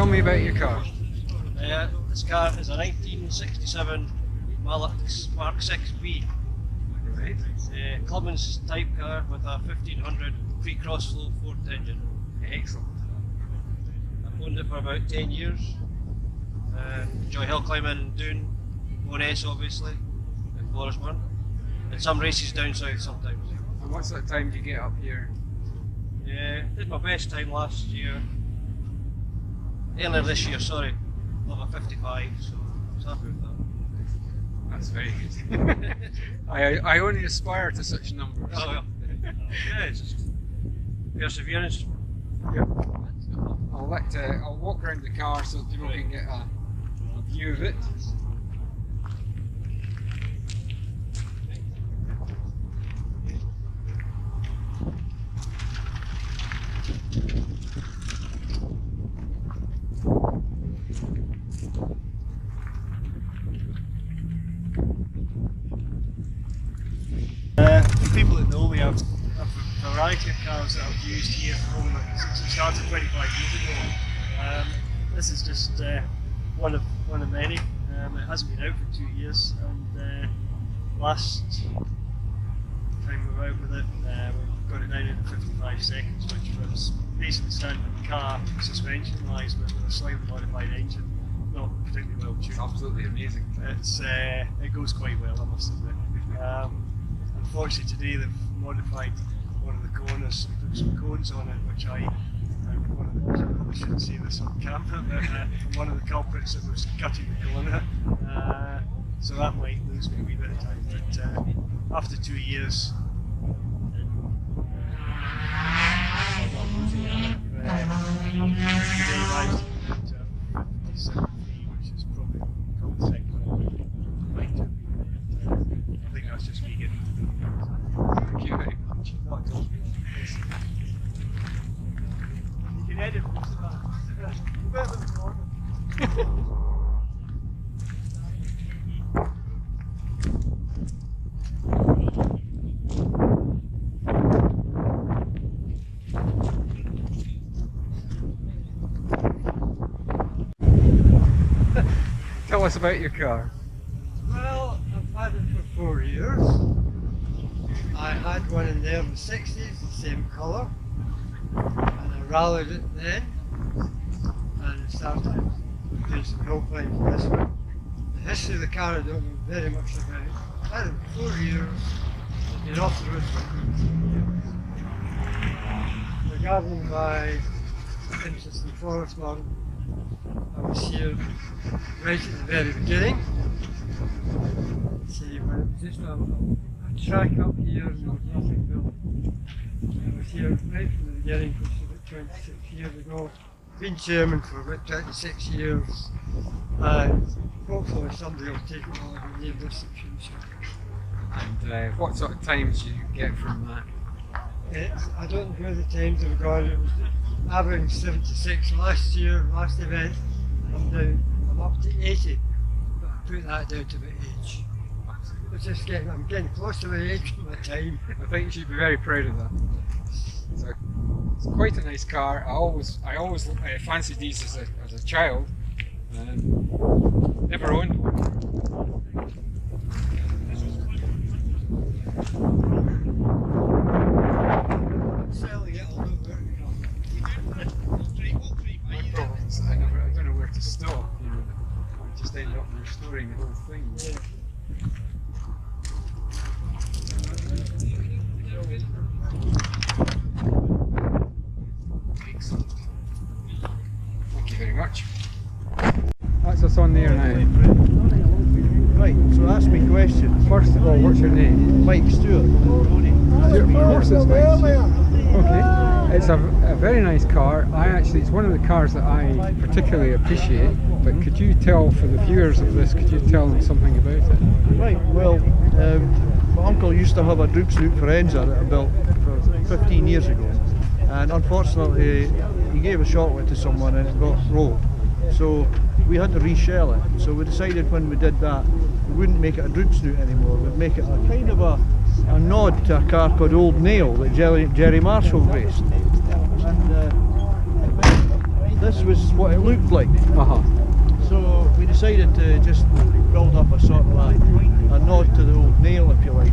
me about your car. This car is a 1967 Mallet Mark 6B. Right. It's a Clubman's type car with a 1500 pre-crossflow Ford engine. Excellent. I've owned it for about 10 years. Enjoy hill climbing, doing 1S obviously, in Forrestburn, and some races down south sometimes. And what sort of time do you get up here? Yeah, did my best time last year. Earlier this year, sorry. Over 55, so I was happy with that. That's very good. I only aspire to such numbers. Oh, well. Yeah, it's just perseverance. Yep. I'll walk around the car so people can get a view of it. For people that know me, I've a variety of cars that I've used here at home since I started 25 years ago. This is just one of many. It hasn't been out for 2 years, and last time we were out with it, we got it down into 55 seconds, which was basically standard car suspension wise with a slightly modified engine. Not particularly well tuned. It's absolutely amazing. It goes quite well, I must admit. Unfortunately today they've modified one of the corners and put some cones on it, which I shouldn't say this on camera, but I'm one of the culprits that was cutting the corner, so that might lose me a wee bit of time, but after 2 years I'm not losing it. Today rises to 57p, which is probably the second right to me. I think that's just me getting. Thank you very much. Not at all. You can edit most of that. Better than normal. Tell us about your car. Well, I've had it for 4 years. I had one in there in the 60s, the same colour, and I rallied it then, and I started doing some hill climbing for this one. The history of the car I don't know very much about. I had it for 4 years, I've been off the road for 2 years. Regarding my interest in Forrestburn, I was here right at the very beginning. See, when it was just a track up here and there was nothing built. I was here right from the beginning, which was about 26 years ago. Been chairman for about 26 years, and hopefully somebody will take it on and leave this in future. And what sort of times do you get from that? I don't know where the times have gone. It was average 76 last year, last event. I'm up to 80, but I put that down to my age. I'm getting close to my age of my time. I think you should be very proud of that. It's quite a nice car. I always fancied these as a child. Never owned one. Selling it all over. My problem is I don't know where to stop. You know, I just end up restoring the whole thing. Yeah. Excellent. Thank you very much. That's us on there now. Right, so ask me questions. First of all, what's your name? Mike Stewart. Of course it's Mike Stewart. Okay, it's a very nice car. It's one of the cars that I particularly appreciate, but could you tell, for the viewers of this, could you tell them something about it? Right, well, my uncle used to have a Duke Snoot Forenza that I built for 15 years ago, and unfortunately he gave a shot with it to someone and it got rolled. So we had to reshell it. So we decided when we did that, we wouldn't make it a Duke Snoot anymore, we'd make it a kind of a nod to a car called Old Nail that Jerry Marshall raced. And this was what it looked like. Uh-huh. So we decided to just build up a sort of a nod to the old nail, if you like.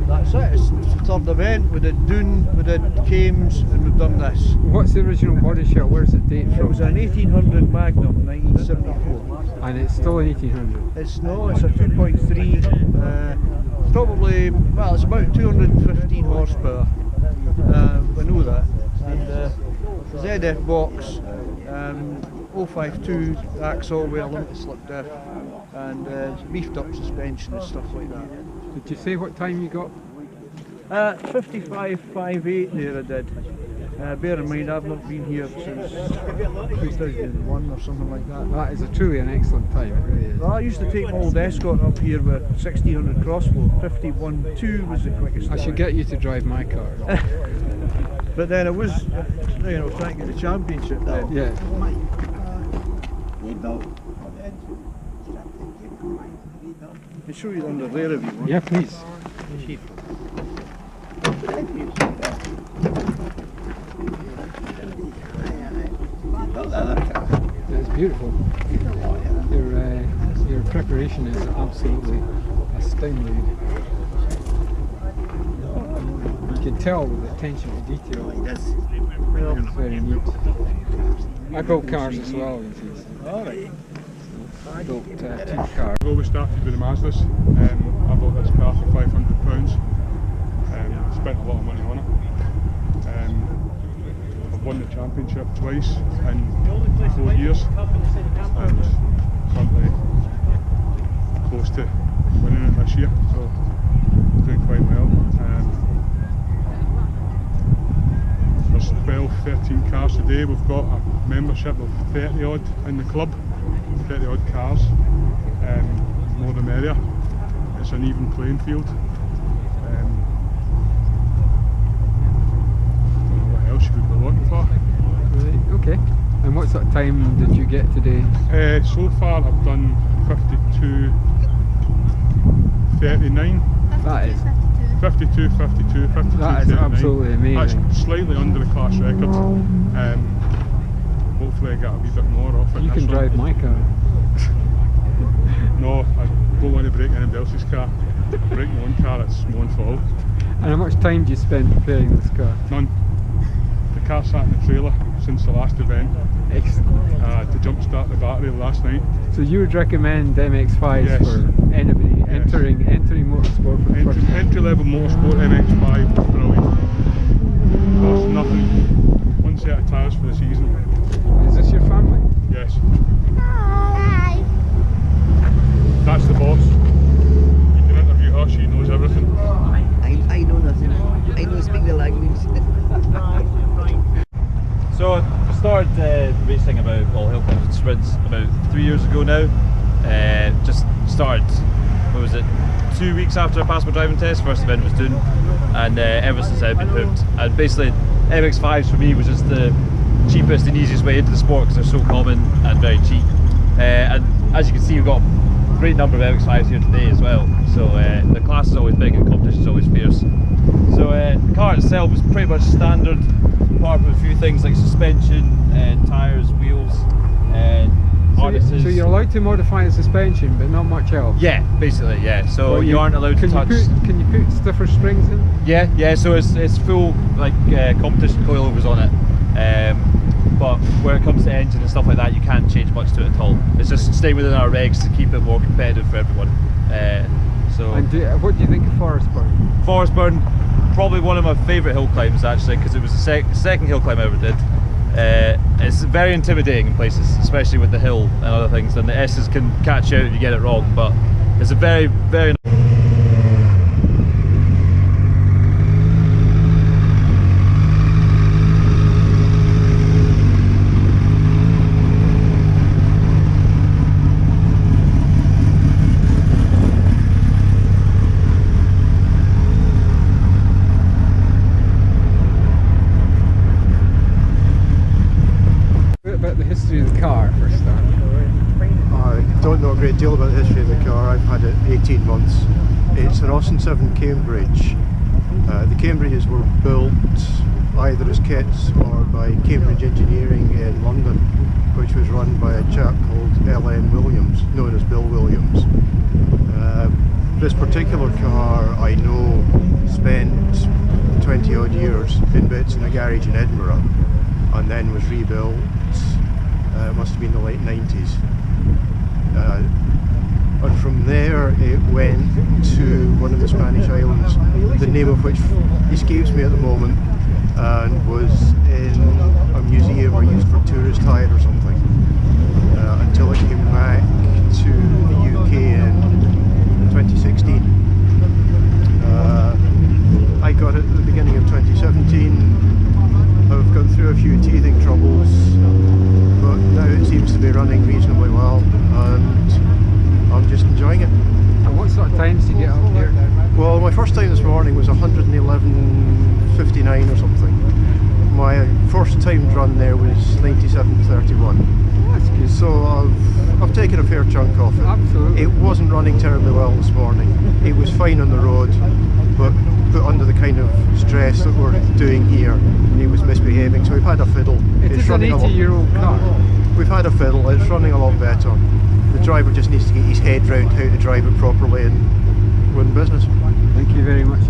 That's it. It's the third event. We did Doon, we did Kames, and we've done this. What's the original body shell? Where does it date It from? was an 1800 Magnum, 1974. And it's still an 1800. It's a 2.3. Probably, well, it's about 215 horsepower. We know that. And ZF box, 052 axle with a limited slip diff, and beefed up suspension and stuff like that. Did you say what time you got? 55.58 there I did. Bear in mind I've not been here since 2001 or something like that. That is truly an excellent time, it really is. Well, I used to take my old Escort up here with 1600 crossflow. 51.2 was the quickest. I should get you to drive my car. But then it was, you know, trying to get the championship then. Yeah. I can show you under there if you want. Yeah, please. It's beautiful. Your preparation is absolutely astounding. You can tell with the attention to detail. It's very neat. I built cars as well, you see. Alright. I built two cars. I've always started with the Mazdas. I bought this car for £500. Spent a lot of money on it. I've won the championship twice in 4 years, and currently close to winning it this year, so doing quite well. There's 12-13 cars today. We've got a membership of 30 odd in the club, 30 odd cars, more the merrier. It's an even playing field. What else should we be looking for? Right, okay. And what sort of time did you get today? So far I've done 52.39. That is 52, 52, 52, That is 39. absolutely amazing. That's slightly under the class record. Hopefully I get a wee bit more off it. You can drive my car. No, I don't want to break anybody else's car. If I break my own car, it's my own fault. And how much time do you spend preparing this car? None. The car sat in the trailer since the last event. Excellent. To jump start the battery last night. So you would recommend MX-5s Yes. for anybody Yes. entering motorsport for the first time? Entry level motorsport MX-5, brilliant. Costs nothing. One set of tyres for the season. Is this your family? Yes. That's the boss. You can interview her, she knows everything. I know nothing. I don't speak the language. So I started racing about hill climbs and sprints about 3 years ago now. Just started, what was it, 2 weeks after I passed my driving test. First event was Doon, and ever since I've been hooked. And basically MX-5s for me was just the cheapest and easiest way into the sport because they're so common and very cheap. And as you can see, we've got a great number of MX-5s here today as well. So the class is always big and competition is always fierce. So the car itself is pretty much standard, apart from a few things like suspension, tyres, wheels, harnesses. So you're allowed to modify the suspension, but not much else? Yeah, basically, yeah. So Well, you aren't allowed to touch. Can you put stiffer springs in? Yeah, so it's full like competition coilovers on it. But when it comes to engine and stuff like that, you can't change much to it at all. It's just stay within our regs to keep it more competitive for everyone. And what do you think of Forrestburn? Forrestburn, probably one of my favourite hill climbs actually, because it was the second hill climb I ever did. It's very intimidating in places, especially with the hill and other things, and the S's can catch you out if you get it wrong, but it's a very, very about the history of the car for a start. I don't know a great deal about the history of the car. I've had it 18 months. It's an Austin 7 Cambridge. The Cambridges were built either as kits or by Cambridge Engineering in London, which was run by a chap called L.N. Williams, known as Bill Williams. This particular car, I know, spent 20 odd years in bits in a garage in Edinburgh and then was rebuilt, it must have been the late 90s. And from there it went to one of the Spanish islands, the name of which escapes me at the moment, and was in a museum or used for tourist hire or something, until it came back to the UK in 2016. I got it at the beginning of 2017. I've gone through a few teething troubles, but now it seems to be running reasonably well, and I'm just enjoying it. And what sort of times do you get up here? Well, my first time this morning was 111.59 or something. My first timed run there was 97.31. That's good. So I've taken a fair chunk off it. Absolutely. It wasn't running terribly well this morning. It was fine on the road, but put under the kind of stress that we're doing here, it was misbehaving. So we've had a fiddle. It's an 80-year-old car. We've had a fiddle. It's running a lot better. The driver just needs to get his head round how to drive it properly and win business. Thank you very much.